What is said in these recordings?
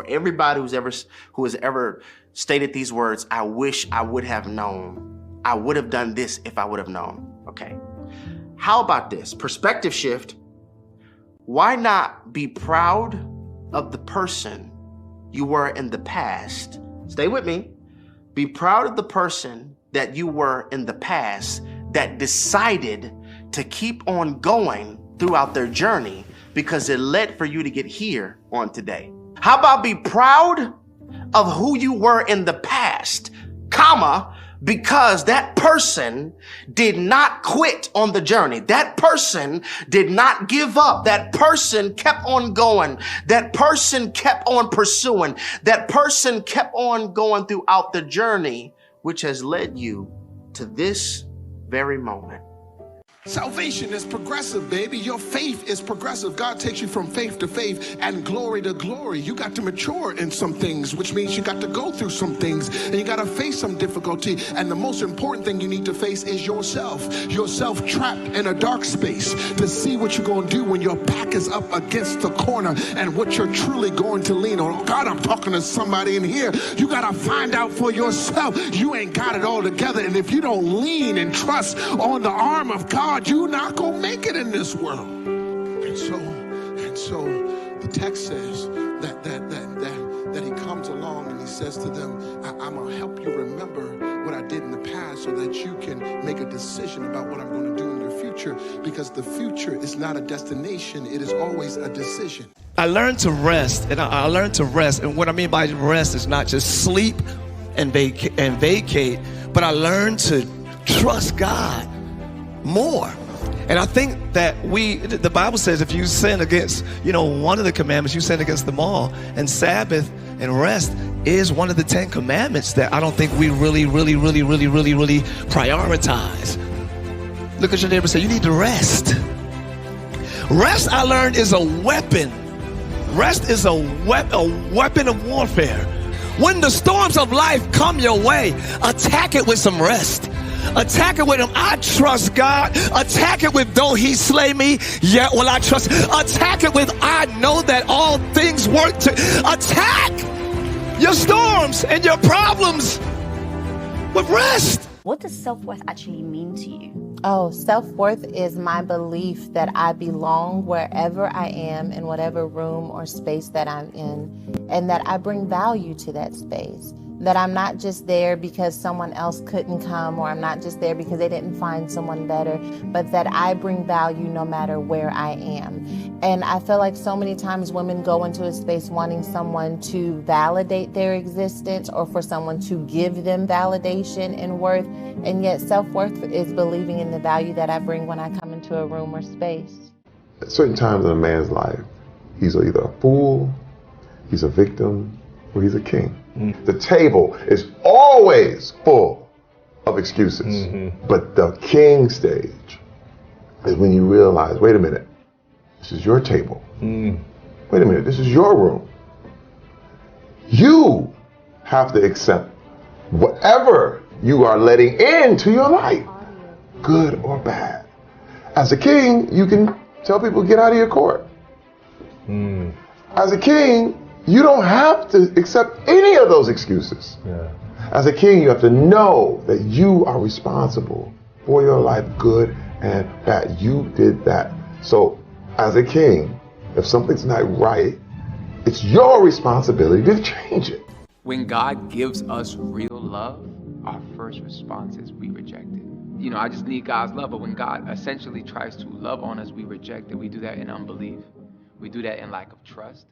everybody who has ever stated these words, I wish I would have known. I would have done this if I would have known. Okay. How about this? Perspective shift. Why not be proud of the person you were in the past? Stay with me. Be proud of the person that you were in the past that decided to keep on going throughout their journey because it led for you to get here on today. How about be proud of who you were in the past, comma, because that person did not quit on the journey. That person did not give up. That person kept on going. That person kept on pursuing. That person kept on going throughout the journey, which has led you to this very moment. Salvation is progressive, baby. Your faith is progressive. God takes you from faith to faith and glory to glory. You got to mature in some things, which means you got to go through some things and you got to face some difficulty. And the most important thing you need to face is yourself. Yourself trapped in a dark space to see what you're going to do when your back is up against the corner and what you're truly going to lean on. God, I'm talking to somebody in here. You got to find out for yourself. You ain't got it all together. And if you don't lean and trust on the arm of God, you're not gonna make it in this world. And so the text says that he comes along and he says to them, I'm gonna help you remember what I did in the past so that you can make a decision about what I'm gonna do in your future, because the future is not a destination, it is always a decision. I learned to rest, and I learned to rest, and what I mean by rest is not just sleep and vacate, but I learned to trust God more. And I think that the Bible says if you sin against, one of the commandments, you sin against them all. And Sabbath and rest is one of the 10 commandments that I don't think we really prioritize. Look at your neighbor and say, you need to rest. Rest, I learned, is a weapon. Rest is a weapon of warfare. When the storms of life come your way, attack it with some rest. Attack it with him. I trust God. Attack it with though he slay me, yet will I trust. Attack it with I know that all things work to. Attack your storms and your problems with rest. What does self-worth actually mean to you? Oh, self-worth is my belief that I belong wherever I am, in whatever room or space that I'm in, and that I bring value to that space. That I'm not just there because someone else couldn't come, or I'm not just there because they didn't find someone better, but that I bring value no matter where I am. And I feel like so many times women go into a space wanting someone to validate their existence or for someone to give them validation and worth. And yet self-worth is believing in the value that I bring when I come into a room or space. At certain times in a man's life, he's either a fool, he's a victim, or he's a king. The table is always full of excuses. But the king stage is when you realize, wait a minute, this is your table. Wait a minute, this is your room. You have to accept whatever you are letting into your life, good or bad. As a king, you can tell people, get out of your court. As a king, you don't have to accept any of those excuses. As a king, you have to know that you are responsible for your life, good and bad. You did that. So as a king, if something's not right, it's your responsibility to change it. When God gives us real love, our first response is we reject it. I just need God's love, but when God essentially tries to love on us, we reject it. We do that in unbelief. We do that in lack of trust.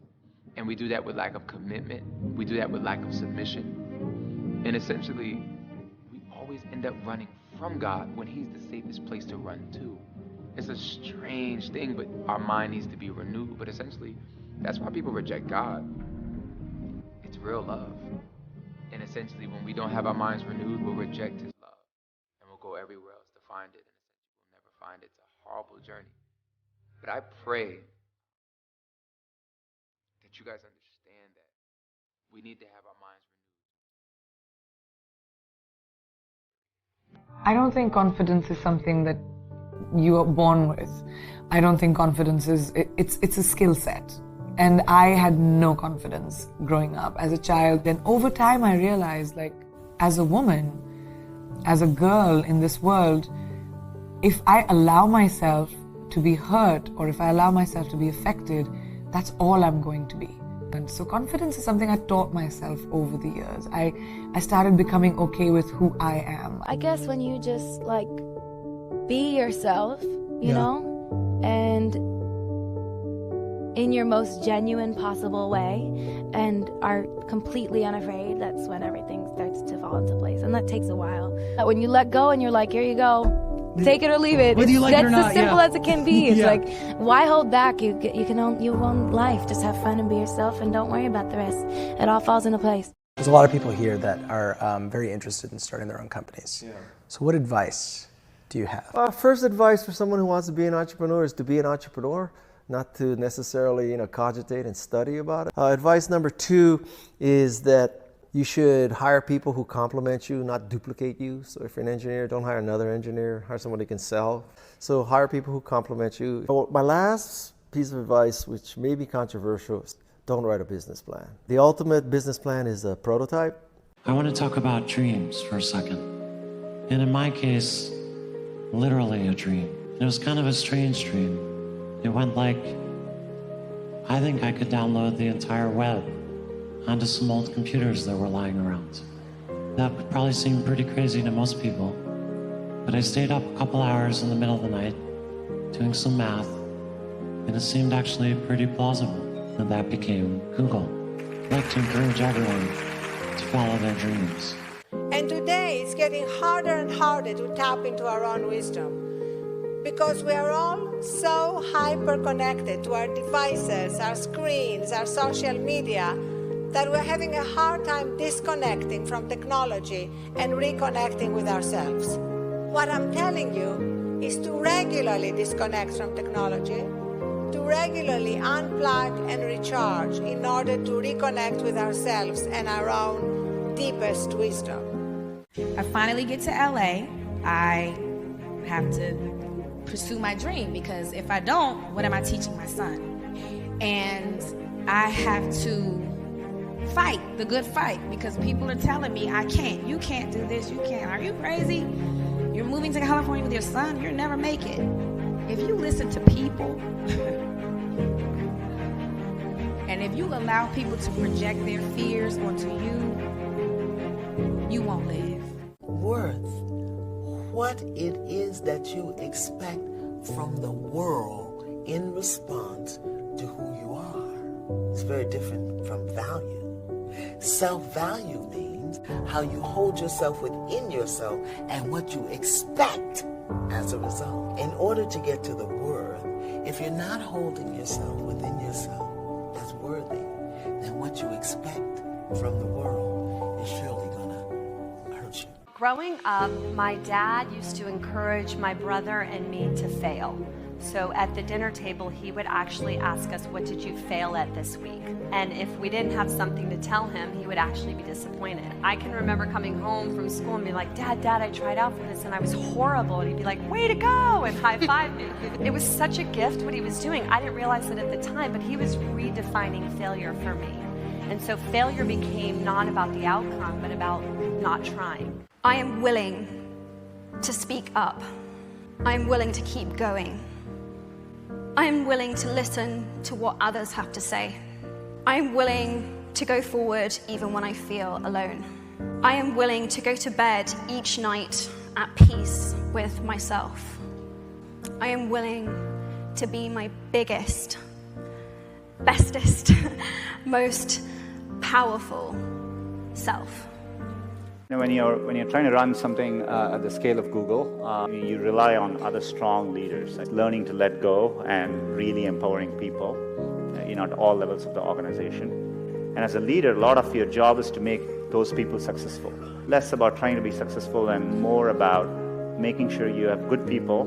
And we do that with lack of commitment. We do that with lack of submission. And essentially, we always end up running from God when he's the safest place to run to. It's a strange thing, but our mind needs to be renewed. But essentially, that's why people reject God. It's real love. And essentially, when we don't have our minds renewed, we'll reject his love. And we'll go everywhere else to find it. And essentially, we'll never find it. It's a horrible journey. But I pray you guys understand that we need to have our minds renewed. I don't think confidence is something that you are born with. I don't think confidence is, it's a skill set. And I had no confidence growing up as a child. Then over time I realized, like, as a woman, as a girl in this world, if I allow myself to be hurt or if I allow myself to be affected, that's all I'm going to be. And so confidence is something I taught myself over the years. I started becoming okay with who I am. I guess when you just like be yourself, you know, and in your most genuine possible way and are completely unafraid, that's when everything starts to fall into place. And that takes a while. When you let go and you're like, here you go, take it or leave it. Whether you like it or not, that's as simple as it can be. It's Yeah. like, why hold back? You own life. Just have fun and be yourself and don't worry about the rest. It all falls into place. There's a lot of people here that are very interested in starting their own companies. Yeah. So what advice do you have? First advice for someone who wants to be an entrepreneur is to be an entrepreneur, not to necessarily cogitate and study about it. Advice number 2 is that you should hire people who complement you, not duplicate you. So if you're an engineer, don't hire another engineer, hire someone who can sell. So hire people who complement you. My last piece of advice, which may be controversial, is don't write a business plan. The ultimate business plan is a prototype. I want to talk about dreams for a second. And in my case, literally a dream. It was kind of a strange dream. It went like, I think I could download the entire web onto some old computers that were lying around. That would probably seem pretty crazy to most people, but I stayed up a couple hours in the middle of the night doing some math, and it seemed actually pretty plausible, and that became Google. I'd like to encourage everyone to follow their dreams. And today it's getting harder and harder to tap into our own wisdom, because we are all so hyper-connected to our devices, our screens, our social media, that we're having a hard time disconnecting from technology and reconnecting with ourselves. What I'm telling you is to regularly disconnect from technology, to regularly unplug and recharge in order to reconnect with ourselves and our own deepest wisdom. I finally get to LA. I have to pursue my dream, because if I don't, what am I teaching my son? And I have to fight the good fight, because people are telling me I can't. You can't do this. You can't. Are you crazy? You're moving to California with your son. You'll never make it. If you listen to people and if you allow people to project their fears onto you, you won't live. Worth. What it is that you expect from the world in response to who you are. It's very different from value. Self-value means how you hold yourself within yourself and what you expect as a result. In order to get to the worth, if you're not holding yourself within yourself as worthy, then what you expect from the world is surely going to hurt you. Growing up, my dad used to encourage my brother and me to fail. So at the dinner table, he would actually ask us, what did you fail at this week? And if we didn't have something to tell him, he would actually be disappointed. I can remember coming home from school and being like, Dad, I tried out for this and I was horrible. And he'd be like, way to go, and high-five me. It was such a gift what he was doing. I didn't realize it at the time, but he was redefining failure for me. And so failure became not about the outcome, but about not trying. I am willing to speak up. I am willing to keep going. I am willing to listen to what others have to say. I am willing to go forward even when I feel alone. I am willing to go to bed each night at peace with myself. I am willing to be my biggest, bestest, most powerful self. When you're trying to run something at the scale of Google, you rely on other strong leaders, like learning to let go and really empowering people, at all levels of the organization. And as a leader, a lot of your job is to make those people successful. Less about trying to be successful and more about making sure you have good people,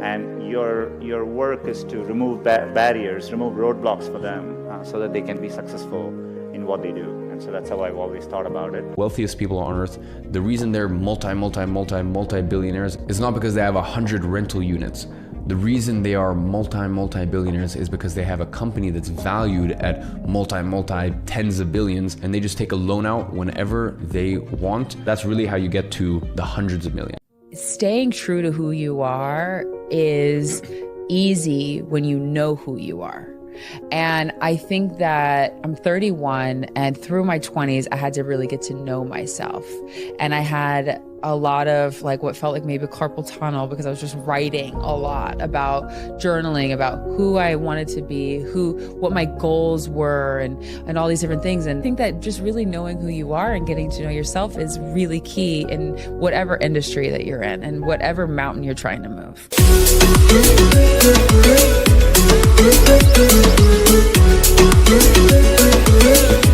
and your work is to remove barriers, remove roadblocks for them so that they can be successful in what they do. And so that's how I've always thought about it. Wealthiest people on earth, the reason they're multi-billionaires is not because they have 100 rental units. The reason they are multi-billionaires is because they have a company that's valued at multi tens of billions, and they just take a loan out whenever they want. That's really how you get to the hundreds of millions. Staying true to who you are is easy when you know who you are. And I think that I'm 31, and through my 20s, I had to really get to know myself. And I had a lot of like what felt like maybe carpal tunnel, because I was just writing a lot about journaling, about who I wanted to be, what my goals were, and all these different things. And I think that just really knowing who you are and getting to know yourself is really key in whatever industry that you're in and whatever mountain you're trying to move. Thank you.